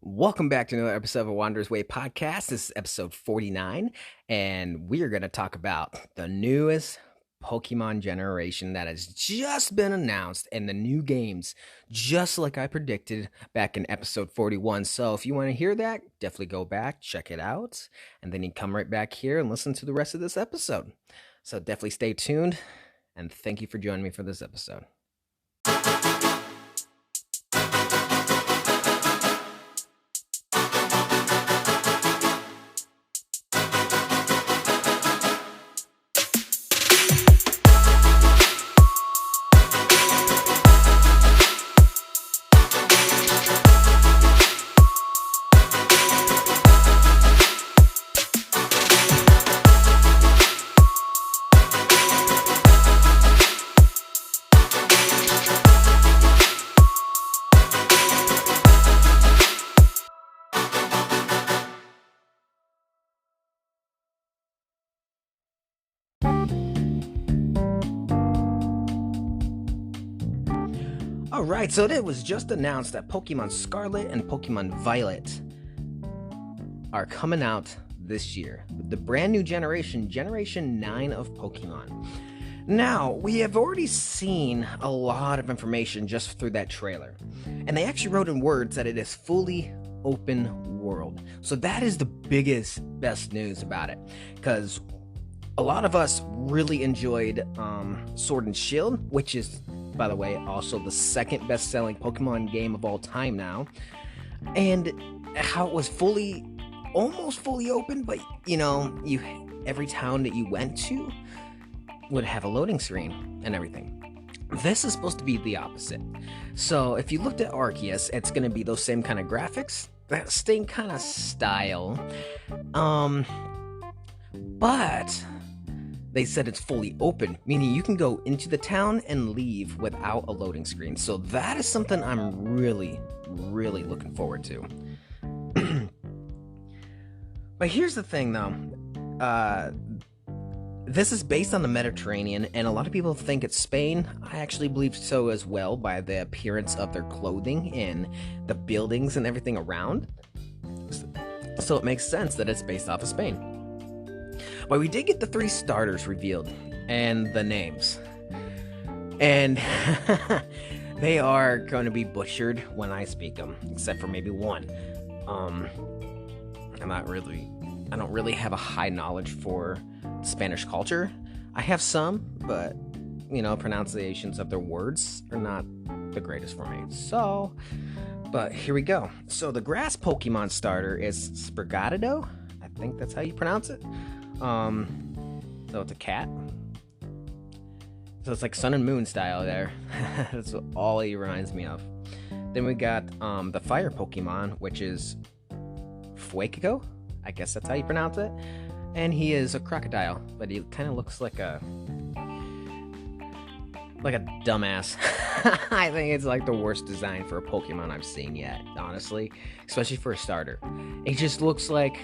Welcome back to another episode of a Wanderer's Way podcast. This is episode 49, and we are going to talk about the newest Pokemon generation that has just been announced and the new games, just like I predicted back in episode 41. So if you want to hear that, definitely go back, check it out, and then you come right back here and listen to the rest of this episode. So definitely stay tuned, and thank you for joining me for this episode. Alright, so it was just announced that Pokemon Scarlet and Pokemon Violet are coming out this year with the brand new Generation 9 of Pokemon. Now, we have already seen a lot of information just through that trailer, and they actually wrote in words that it is fully open world. So that is the best news about it, because a lot of us really enjoyed Sword and Shield, which is, by the way, also the second best-selling Pokemon game of all time now, and how it was almost fully open, but every town that you went to would have a loading screen and everything. This is supposed to be the opposite. So if you looked at Arceus, it's going to be those same kind of graphics, that same kind of style, but they said it's fully open, meaning you can go into the town and leave without a loading screen. So that is something I'm really looking forward to. But here's the thing, though. This is based on the Mediterranean, and a lot of people think it's Spain. I actually believe so as well, by the appearance of their clothing and the buildings and everything around. So it makes sense that it's based off of Spain. But we did get the 3 starters revealed and the names. And they are going to be butchered when I speak them, except for maybe one. I don't really have a high knowledge for Spanish culture. I have some, but pronunciations of their words are not the greatest for me. So, but here we go. So the grass Pokemon starter is Sprigatito. I think that's how you pronounce it. So it's a cat. So it's like Sun and Moon style there. That's all he reminds me of. Then we got the fire Pokemon, which is Fuecoco. I guess that's how you pronounce it. And he is a crocodile, but he kind of looks like a dumbass. I think it's like the worst design for a Pokemon I've seen yet, honestly, especially for a starter. It just looks like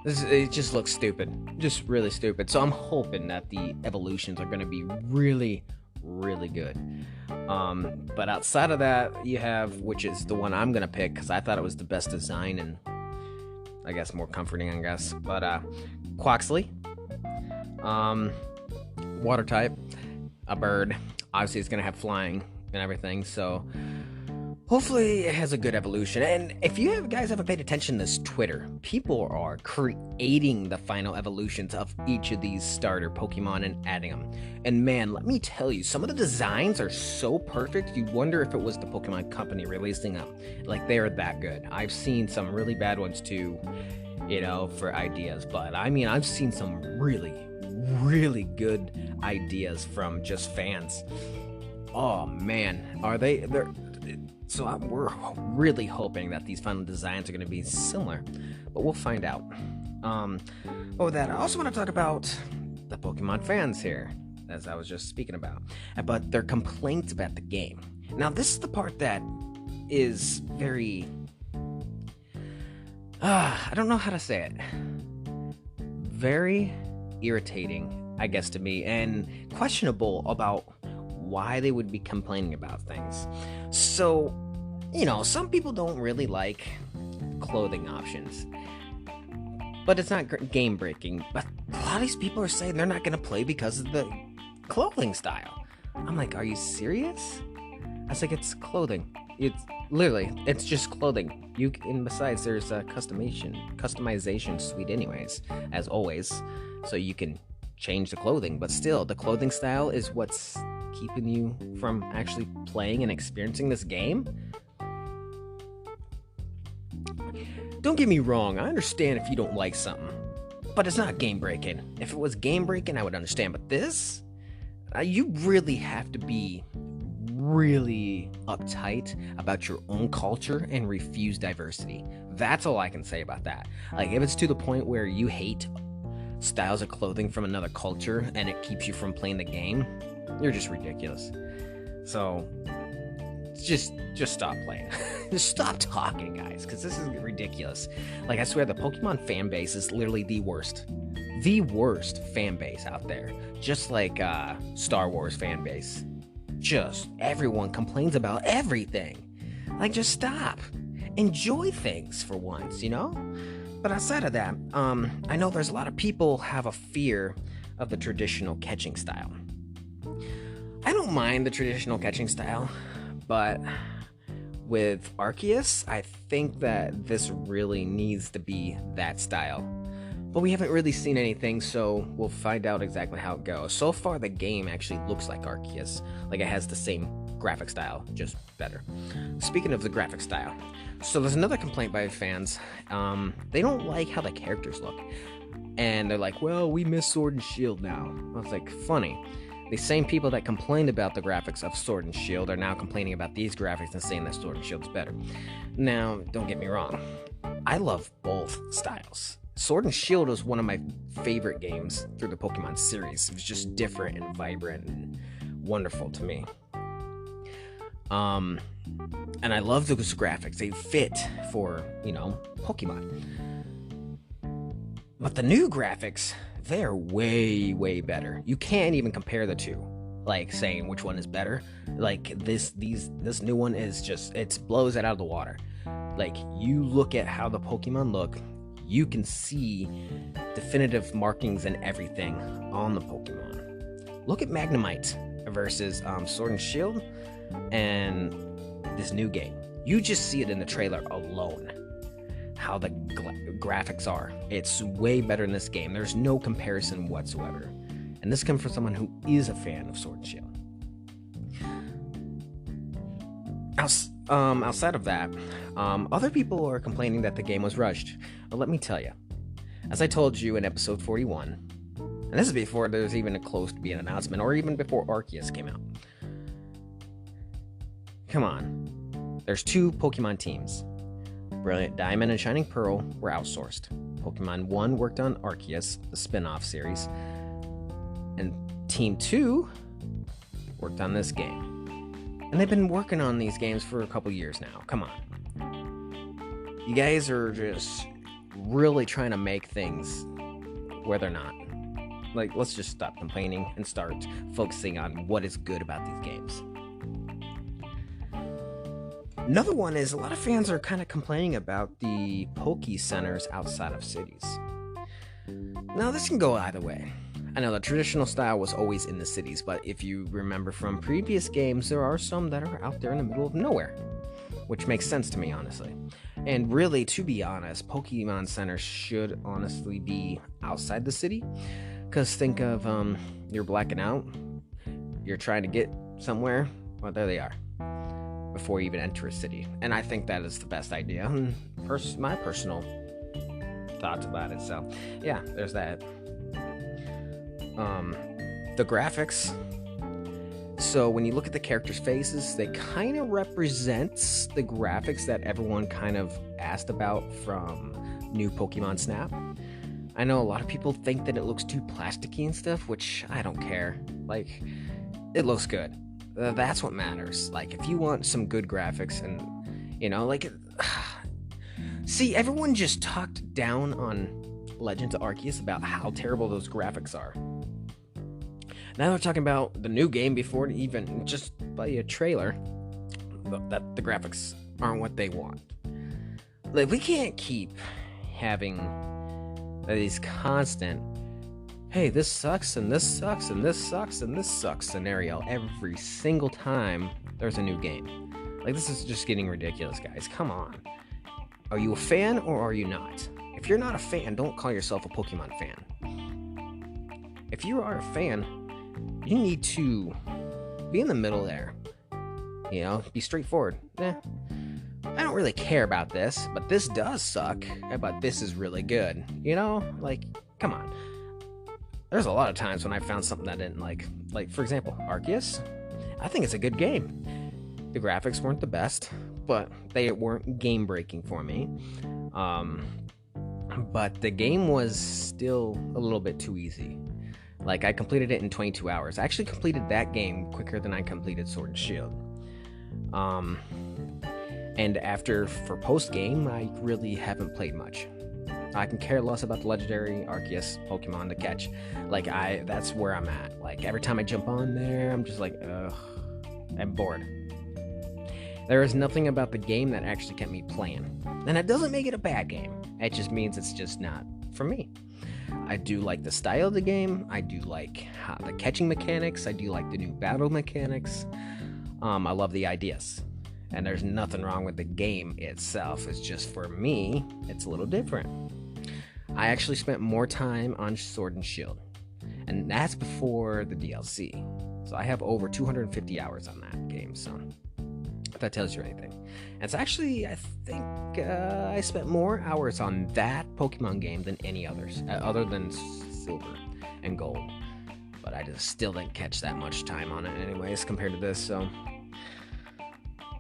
it just looks stupid. Just really stupid. So I'm hoping that the evolutions are going to be really good. But outside of that, you have, which is the one I'm going to pick because I thought it was the best design and I guess more comforting, I guess. But Quaxley, water type, a bird. Obviously, it's going to have flying and everything. So hopefully it has a good evolution. And if you guys haven't paid attention to this Twitter, people are creating the final evolutions of each of these starter Pokemon and adding them. And man, let me tell you, some of the designs are so perfect, you wonder if it was the Pokemon Company releasing them. Like, they are that good. I've seen some really bad ones too, for ideas. But I mean, I've seen some really good ideas from just fans. Oh man, so we're really hoping that these final designs are going to be similar, but we'll find out. With that, I also want to talk about the Pokemon fans here, as I was just speaking about their complaints about the game. Now, this is the part that is very, I don't know how to say it, very irritating, I guess, to me, and questionable about why they would be complaining about things. So, some people don't really like clothing options, but it's not game breaking. But a lot of these people are saying they're not going to play because of the clothing style. I'm like, are you serious? I was like, it's clothing. It's just clothing. And besides, there's a customization suite anyways, as always, so you can change the clothing. But still, the clothing style is what's keeping you from actually playing and experiencing this game. Don't get me wrong, I understand if you don't like something, but it's not game breaking. If it was game breaking, I would understand. But this, you really have to be really uptight about your own culture and refuse diversity. That's all I can say about that. Like, if it's to the point where you hate styles of clothing from another culture and it keeps you from playing the game, you're just ridiculous. So just stop playing. Just stop talking, guys, because this is ridiculous. Like, I swear, the Pokemon fan base is literally the worst fan base out there. Just like Star Wars fan base. Just everyone complains about everything. Like, just stop. Enjoy things for once, But outside of that, I know there's a lot of people have a fear of the traditional catching style. I don't mind the traditional catching style, but with Arceus, I think that this really needs to be that style. But we haven't really seen anything, so we'll find out exactly how it goes. So far, the game actually looks like Arceus. Like, it has the same graphic style, just better. Speaking of the graphic style, so there's another complaint by fans. They don't like how the characters look. And they're like, well, we miss Sword and Shield now. I was like, funny. The same people that complained about the graphics of Sword and Shield are now complaining about these graphics and saying that Sword and Shield is better. Now, don't get me wrong. I love both styles. Sword and Shield was one of my favorite games through the Pokemon series. It was just different and vibrant and wonderful to me. And I love those graphics. They fit for, Pokemon. But the new graphics, they're way, way better. You can't even compare the two. Like, saying which one is better. Like, this new one is just, it blows it out of the water. Like, you look at how the Pokemon look, you can see definitive markings and everything on the Pokemon. Look at Magnemite versus Sword and Shield and this new game. You just see it in the trailer alone, how the graphics are. It's way better in this game. There's no comparison whatsoever. And this comes from someone who is a fan of Sword and Shield. Outside of that, other people are complaining that the game was rushed. But let me tell you, as I told you in episode 41, and this is before there's even a close to be an announcement, or even before Arceus came out. Come on. There's 2 Pokemon teams. Brilliant Diamond and Shining Pearl were outsourced. Pokemon 1 worked on Arceus, the spin-off series. And Team 2 worked on this game. And they've been working on these games for a couple years now. Come on. You guys are just really trying to make things where they're not. Like, let's just stop complaining and start focusing on what is good about these games. Another one is a lot of fans are kind of complaining about the Poke Centers outside of cities. Now, this can go either way. I know the traditional style was always in the cities, but if you remember from previous games, there are some that are out there in the middle of nowhere, which makes sense to me, honestly. And really, to be honest, Pokemon Centers should honestly be outside the city, because think of, you're blacking out, you're trying to get somewhere, well, there they are, before you even enter a city. And I think that is the best idea. My personal thoughts about it. So, yeah, there's that. The graphics. So when you look at the characters' faces, they kind of represents the graphics that everyone kind of asked about from new Pokemon Snap. I know a lot of people think that it looks too plasticky and stuff, which I don't care. Like, it looks good. That's what matters. Like, if you want some good graphics and, see, everyone just talked down on Legends of Arceus about how terrible those graphics are. Now they're talking about the new game before it even just by a trailer that the graphics aren't what they want. Like, we can't keep having these constant, hey, this sucks and this sucks and this sucks and this sucks scenario every single time there's a new game. Like, this is just getting ridiculous, guys. Come on. Are you a fan or are you not? If you're not a fan, don't call yourself a Pokemon fan. If you are a fan, you need to be in the middle there. You know, be straightforward. I don't really care about this, but this does suck. But this is really good. You know, like, come on. There's a lot of times when I found something that I didn't like. Like, for example, Arceus. I think it's a good game. The graphics weren't the best, but they weren't game-breaking for me. But the game was still a little bit too easy. Like, I completed it in 22 hours. I actually completed that game quicker than I completed Sword and Shield. And for post-game, I really haven't played much. I can care less about the legendary Arceus Pokemon to catch. Like, that's where I'm at. Like, every time I jump on there, I'm just like, ugh, I'm bored. There is nothing about the game that actually kept me playing. And that doesn't make it a bad game. It just means it's just not for me. I do like the style of the game. I do like the catching mechanics. I do like the new battle mechanics. I love the ideas. And there's nothing wrong with the game itself. It's just, for me, it's a little different. I actually spent more time on Sword and Shield. And that's before the DLC. So I have over 250 hours on that game, so if that tells you anything. And it's actually, I think, I spent more hours on that Pokemon game than any others, other than Silver and Gold. But I just still didn't catch that much time on it anyways compared to this, so.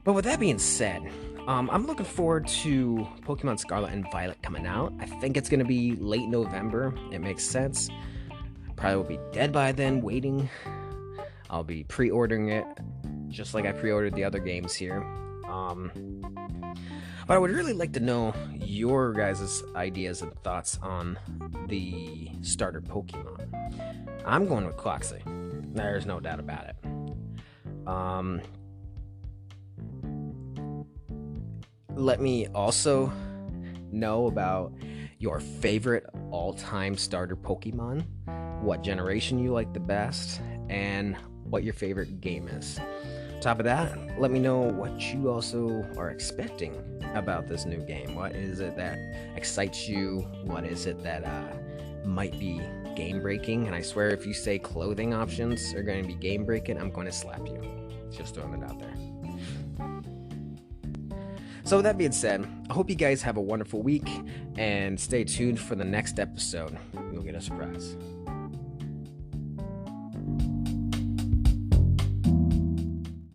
But with that being said, I'm looking forward to Pokemon Scarlet and Violet coming out. I think it's going to be late November. It makes sense. Probably will be dead by then, waiting. I'll be pre-ordering it, just like I pre-ordered the other games here. But I would really like to know your guys' ideas and thoughts on the starter Pokemon. I'm going with Quaxly. There's no doubt about it. Let me also know about your favorite all-time starter Pokemon, what generation you like the best, and what your favorite game is. Top of that, let me know what you also are expecting about this new game. What is it that excites you? What is it that might be game-breaking? And I swear, if you say clothing options are going to be game-breaking, I'm going to slap you. Just throwing it out there. So with that being said, I hope you guys have a wonderful week, and stay tuned for the next episode. You'll get a surprise.